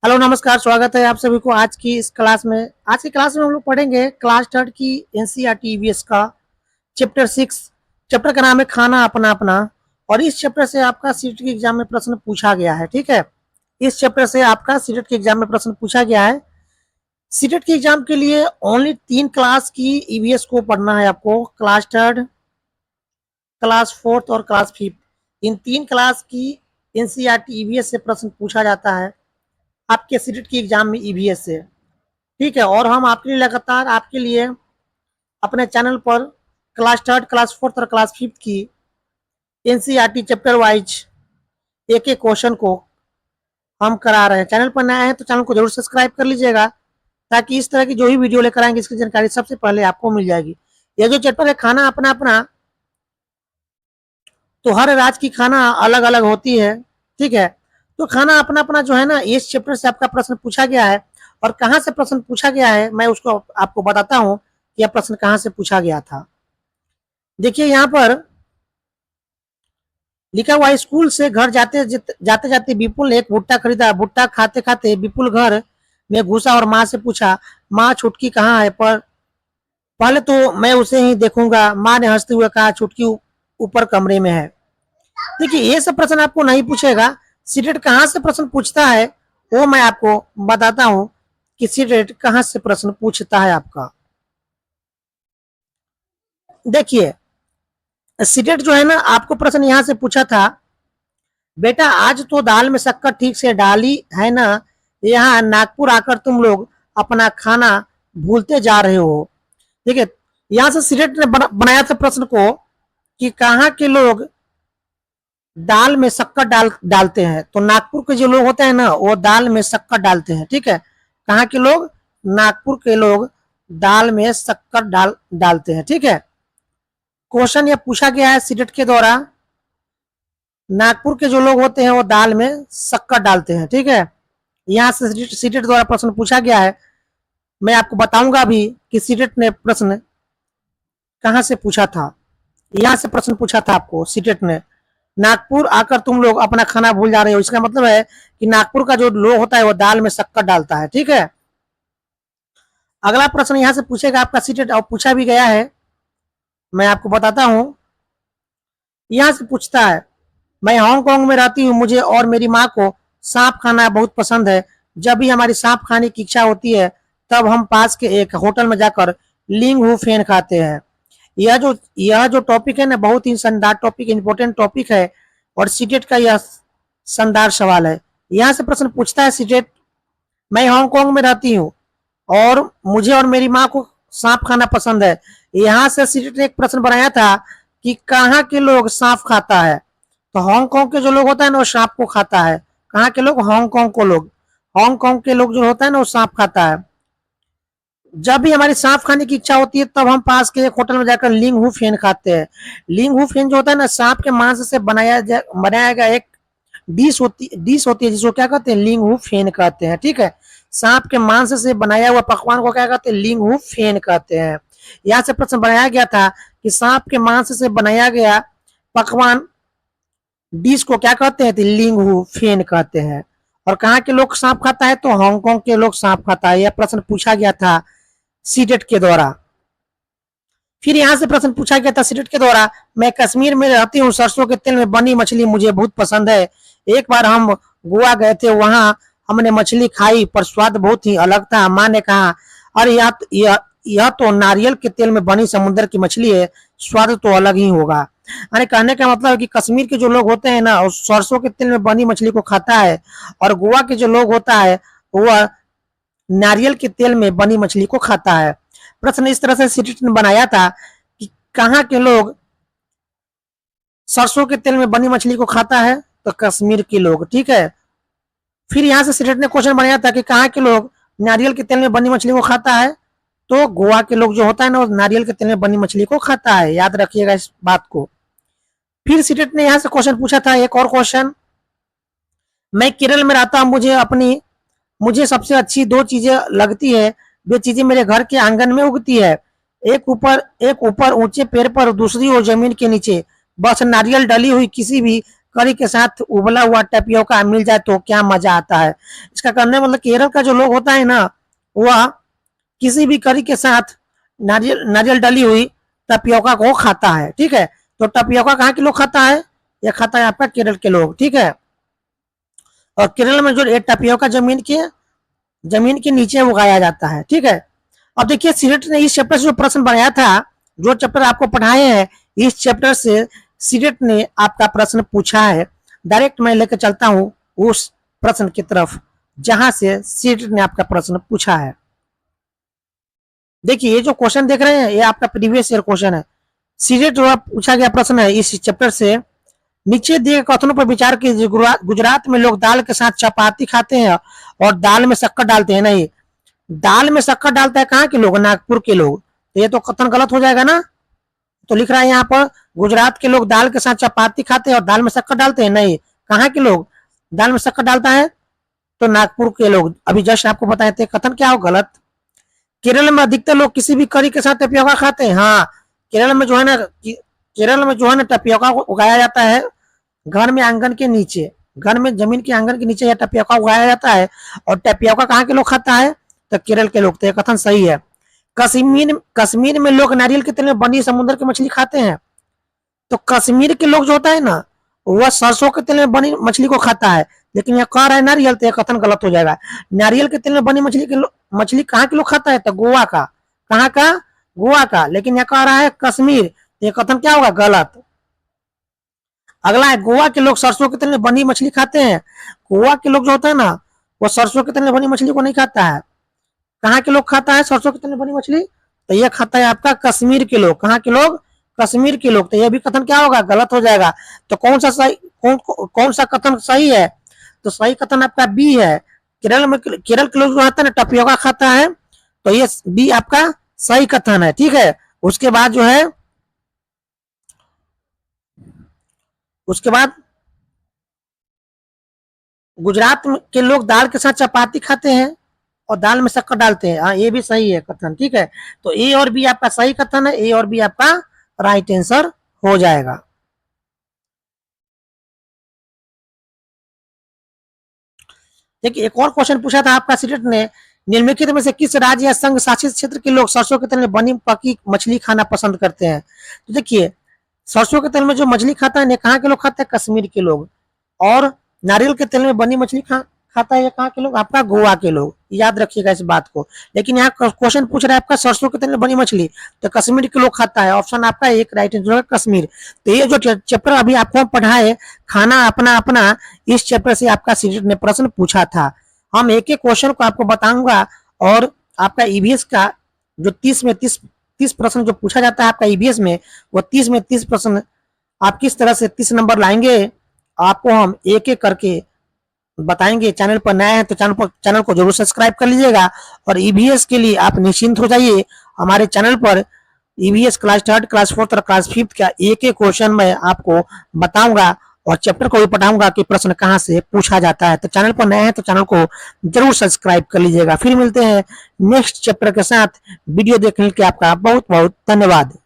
Hello नमस्कार, स्वागत है आप सभी को आज की इस क्लास में। आज की क्लास में हम लोग पढ़ेंगे क्लास थर्ड की एनसीईआरटी ईवीएस का चैप्टर 6। चैप्टर का नाम है खाना अपना अपना। और इस चैप्टर से आपका सीटेट के एग्जाम में प्रश्न पूछा गया है। ठीक है, इस चैप्टर से आपका सीटेट के एग्जाम में प्रश्न पूछा गया है। सीटेट के एग्जाम के लिए ओनली 3 क्लास की ईवीएस को पढ़ना है आपको। क्लास थर्ड, क्लास फोर्थ और क्लास फिफ्थ, इन 3 क्लास की एनसीईआरटी ईवीएस से प्रश्न पूछा जाता है आपके सीटेट की एग्जाम में ईवीएस से। ठीक है, और हम आपके लिए लगातार आपके लिए अपने चैनल पर क्लास थर्ड, क्लास फोर्थ और क्लास फिफ्थ की एनसीईआरटी चैप्टर वाइज एक एक क्वेश्चन को हम करा रहे हैं। चैनल पर नया है तो चैनल को जरूर सब्सक्राइब कर लीजिएगा, ताकि इस तरह की जो भी वीडियो लेकर आएंगे इसकी जानकारी सबसे पहले आपको मिल जाएगी। यह जो चैप्टर है खाना अपना अपना, तो हर राज्य की खाना अलग अलग होती है। ठीक है, तो खाना अपना अपना जो है ना, इस चैप्टर से आपका प्रश्न पूछा गया है। और कहाँ से प्रश्न पूछा गया है मैं उसको आपको बताता हूँ कि यह प्रश्न कहाँ से पूछा गया था। देखिए यहाँ पर लिखा हुआ, स्कूल से घर जाते जाते जाते विपुल ने एक भुट्टा खरीदा। भुट्टा खाते खाते विपुल घर में घुसा और माँ से पूछा, माँ छुटकी कहाँ है? पर पहले तो मैं उसे ही देखूंगा। माँ ने हंसते हुए कहा, छुटकी ऊपर कमरे में है। देखिए ये सब प्रश्न आपको नहीं पूछेगा। सीटेट कहाँ से प्रश्न पूछता है वो मैं आपको बताता हूँ कि सीटेट कहाँ से प्रश्न पूछता है आपका। देखिए सीटेट जो है ना, आपको प्रश्न यहाँ से पूछा था, बेटा आज तो दाल में शक्कर ठीक से डाली है ना, यहाँ नागपुर आकर तुम लोग अपना खाना भूलते जा रहे हो। देखिए यहाँ से सीटेट ने बनाया था प्रश्न को कि कहाँ के लोग दाल में शक्कर डालते हैं। तो नागपुर के जो लोग होते हैं ना, वो दाल में शक्कर डालते हैं। ठीक है, कहाँ के लोग? नागपुर के लोग दाल में शक्कर डालते हैं। ठीक है, क्वेश्चन ये पूछा गया है सीटेट के द्वारा, नागपुर के जो लोग होते हैं वो दाल में शक्कर डालते हैं। ठीक है, यहाँ से सीटेट द्वारा प्रश्न पूछा गया है। मैं आपको बताऊंगा भी कि सीटेट ने प्रश्न कहाँ से पूछा था। यहाँ से प्रश्न पूछा था आपको सीटेट ने, नागपुर आकर तुम लोग अपना खाना भूल जा रहे हो। इसका मतलब है कि नागपुर का जो लोग होता है वो दाल में शक्कर डालता है। ठीक है, अगला प्रश्न यहाँ से पूछेगा आपका सीटेट, और पूछा भी गया है, मैं आपको बताता हूँ। यहाँ से पूछता है, मैं हांगकांग में रहती हूँ, मुझे और मेरी माँ को सांप खाना बहुत पसंद है। जब भी हमारी सांप खाने की इच्छा होती है तब हम पास के एक होटल में जाकर लिंग हु फेन खाते हैं। यह जो टॉपिक है ना, बहुत ही शानदार टॉपिक, इंपॉर्टेंट टॉपिक है। और सीटेट का यह शानदार सवाल है। यहाँ से प्रश्न पूछता है सीटेट, मैं हांगकांग में रहती हूँ और मुझे और मेरी माँ को सांप खाना पसंद है। यहाँ से सीटेट ने एक प्रश्न बनाया था कि कहाँ के लोग सांप खाता है। तो हांगकांग के जो लोग होता है ना वो सांप को खाता है। कहाँ के लोग? हांगकांग के लोग जो होता है ना वो सांप खाता है। जब भी हमारी सांप खाने की इच्छा होती है तब हम पास के एक होटल में जाकर लिंग हु फेन खाते हैं। लिंग हु फेन जो होता है ना, सांप के मांस से बनाया गया एक डिश होती है जिसको क्या कहते हैं? लिंग हु फेन कहते हैं। ठीक है, सांप के मांस से बनाया हुआ पकवान को क्या कहते हैं? लिंग हु फेन कहते हैं। यहाँ से प्रश्न बनाया गया था कि सांप के मांस से बनाया गया पकवान डिश को क्या कहते हैं? तो लिंग हु फेन कहते हैं। और कहाँ के लोग सांप खाता है? तो हांगकांग के लोग सांप खाता है। यह प्रश्न पूछा गया था सीटेट के द्वारा। फिर यहाँ से प्रश्न पूछा गया था सीटेट के द्वारा, मैं कश्मीर में रहती हूँ, सरसों के तेल में बनी मछली मुझे बहुत पसंद है। एक बार हम गोवा गए थे, वहां हमने मछली खाई पर स्वाद बहुत ही अलग था। माँ ने कहा, अरे यह तो नारियल के तेल में बनी समुद्र की मछली है, स्वाद तो अलग ही होगा। यानी कहने का मतलब है कि कश्मीर के जो लोग होते हैं ना, सरसों के तेल में बनी मछली को खाता है, और गोवा के जो लोग होता है वह नारियल के तेल में बनी मछली को खाता है। प्रश्न इस तरह से सीटेट ने बनाया था कि कहाँ के लोग सरसों के तेल में बनी मछली को खाता है? तो कश्मीर के लोग। ठीक है, फिर यहाँ से सीटेट ने क्वेश्चन बनाया था कि कहाँ के लोग नारियल के तेल में बनी मछली को खाता है? तो गोवा के लोग जो होता है ना, वो नारियल के तेल में बनी मछली को खाता है। याद रखिएगा इस बात को। फिर सीटेट ने यहाँ से क्वेश्चन पूछा था, एक और क्वेश्चन, मैं केरल में रहता हूँ, मुझे सबसे अच्छी 2 चीजें लगती है, वे चीजें मेरे घर के आंगन में उगती है। एक ऊपर ऊंचे पेड़ पर, दूसरी ओर जमीन के नीचे। बस नारियल डली हुई किसी भी करी के साथ उबला हुआ टपियोका मिल जाए तो क्या मजा आता है। इसका करने का मतलब केरल का जो लोग होता है ना, वह किसी भी करी के साथ नारियल नारियल डली हुई टपियोका को खाता है। ठीक है, तो टपियोका कहाँ के लोग खाता है, यह खाता है आपका केरल के लोग। ठीक है, और केरल में जो टपियोका जमीन के नीचे उगाया जाता है। ठीक है, अब देखिए सीरेट ने इस चैप्टर से जो प्रश्न बनाया था, जो चैप्टर आपको पढ़ाए हैं, इस चैप्टर से सीरेट ने आपका प्रश्न पूछा है। डायरेक्ट मैं लेकर चलता हूं उस प्रश्न की तरफ जहां से सीरेट ने आपका प्रश्न पूछा है। देखिए ये जो क्वेश्चन देख रहे हैं, ये आपका प्रीवियस ईयर क्वेश्चन है। सीरेट जो पूछा गया प्रश्न है इस चैप्टर से, नीचे दिए कथनों पर विचार कीजिए। गुजरात में लोग दाल के साथ चपाती खाते हैं और दाल में शक्कर डालते हैं। नहीं, दाल में शक्कर डालता है कहाँ के लोग, नागपुर के लोग। तो ये तो कथन गलत हो जाएगा ना। तो लिख रहा है यहाँ पर गुजरात के लोग दाल के साथ चपाती खाते हैं और दाल में शक्कर डालते हैं। नहीं, कहाँ के लोग दाल में शक्कर डालता है, तो नागपुर के लोग। अभी जस्ट आपको बताए थे, कथन क्या हो, गलत। केरल में अधिकतर लोग किसी भी करी के साथ टपियोका खाते हैं। हाँ, केरल में जो है ना टपियोका उगाया जाता है घर में आंगन के नीचे, घर में जमीन के आंगन के नीचे यह टपियोका उगाया जाता है। और टपियोका कहाँ के लोग खाता है, तो केरल के लोग। तो यह कथन सही है। कश्मीर में लोग नारियल के तेल में बनी समुद्र की मछली खाते हैं। तो कश्मीर के लोग जो होता है ना, वह सरसों के तेल में बनी मछली को खाता है। लेकिन यह कह रहा है नारियल, तो यह कथन गलत हो जाएगा। नारियल के तेल में बनी मछली कहाँ के लोग खाता है, तो गोवा का। कहाँ का, गोवा का। लेकिन यह कह रहा है कश्मीर, तो यह कथन क्या होगा, गलत। अगला है, गोवा के लोग सरसों के तेल में बनी मछली खाते हैं। गोवा के लोग जो होता है ना, वो सरसों के तेल में बनी मछली को नहीं खाता है। कहाँ के लोग खाता है सरसों के तेल में बनी मछली, तो यह खाता है आपका कश्मीर के लोग। कहाँ के लोग, कश्मीर के लोग। तो यह भी कथन क्या होगा, गलत हो जाएगा। तो कौन सा कथन सही है, तो सही कथन आपका बी है। केरल के लोग जो होता है ना, टपियोका खाता है। तो ये बी आपका सही कथन है। ठीक है, उसके बाद जो है, उसके बाद गुजरात के लोग दाल के साथ चपाती खाते हैं और दाल में शक्कर डालते हैं। हाँ, ये भी सही है कथन। ठीक है, तो ए और बी आपका सही कथन है। ए और बी आपका राइट आंसर हो जाएगा। देखिए एक और क्वेश्चन पूछा था आपका सीटेट ने, निम्नलिखित में से किस राज्य या संघ शासित क्षेत्र के लोग सरसों के तेल में बनी पकी मछली खाना पसंद करते हैं। तो देखिए सरसों के तेल में जो मछली खाता है, कहाँ के लोग खाते हैं, कश्मीर के लोग। और नारियल के तेल में बनी मछली खाता है, कहाँ के लोग, आपका गोवा के लोग। याद रखिएगा इस बात को। लेकिन यहाँ क्वेश्चन पूछ रहा है आपका सरसों के तेल में बनी मछली, तो कश्मीर के लोग खाता है। ऑप्शन आपका एक राइट आंसर है, कश्मीर। तो ये जो चैप्टर अभी आपको पढ़ाए, खाना अपना अपना, इस चैप्टर से आपका सीटेट ने प्रश्न पूछा था। हम एक एक क्वेश्चन को आपको बताऊंगा। और आपका ईवीएस का जो 30 प्रश्न जो पूछा जाता है आपका ईवीएस में, वो 30 प्रश्न आप किस तरह से 30 नंबर लाएंगे, आपको हम एक एक करके बताएंगे। चैनल पर नए हैं तो चैनल को जरूर सब्सक्राइब कर लीजिएगा। और ईवीएस के लिए आप निश्चिंत हो जाइए, हमारे चैनल पर ईवीएस क्लास 3, क्लास 4 और क्लास 5 का एक एक क्वेश्चन मैं आपको बताऊंगा और चैप्टर को भी पढ़ाऊंगा कि प्रश्न कहाँ से पूछा जाता है। तो चैनल पर नए हैं तो चैनल को जरूर सब्सक्राइब कर लीजिएगा। फिर मिलते हैं नेक्स्ट चैप्टर के साथ। वीडियो देखने के लिए आपका बहुत बहुत धन्यवाद।